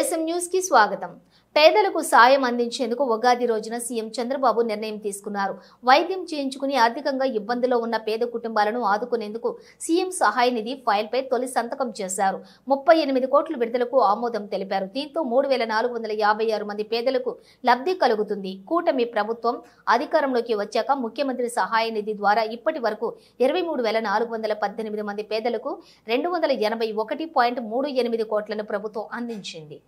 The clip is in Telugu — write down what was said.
దేశం న్యూస్ కి స్వాగతం. పేదలకు సాయం అందించేందుకు ఉగాది రోజున సీఎం చంద్రబాబు నిర్ణయం తీసుకున్నారు. వైద్యం చేయించుకుని ఆర్థికంగా ఇబ్బందులో ఉన్న పేద కుటుంబాలను ఆదుకునేందుకు సీఎం సహాయ నిధి ఫైల్పై తొలి సంతకం చేశారు. 38 కోట్ల విడుదలకు ఆమోదం తెలిపారు. దీంతో 3456 మంది పేదలకు లబ్ధి కలుగుతుంది. కూటమి ప్రభుత్వం అధికారంలోకి వచ్చాక ముఖ్యమంత్రి సహాయ నిధి ద్వారా ఇప్పటి వరకు 23,418 మంది పేదలకు 281.38 కోట్లను ప్రభుత్వం అందించింది.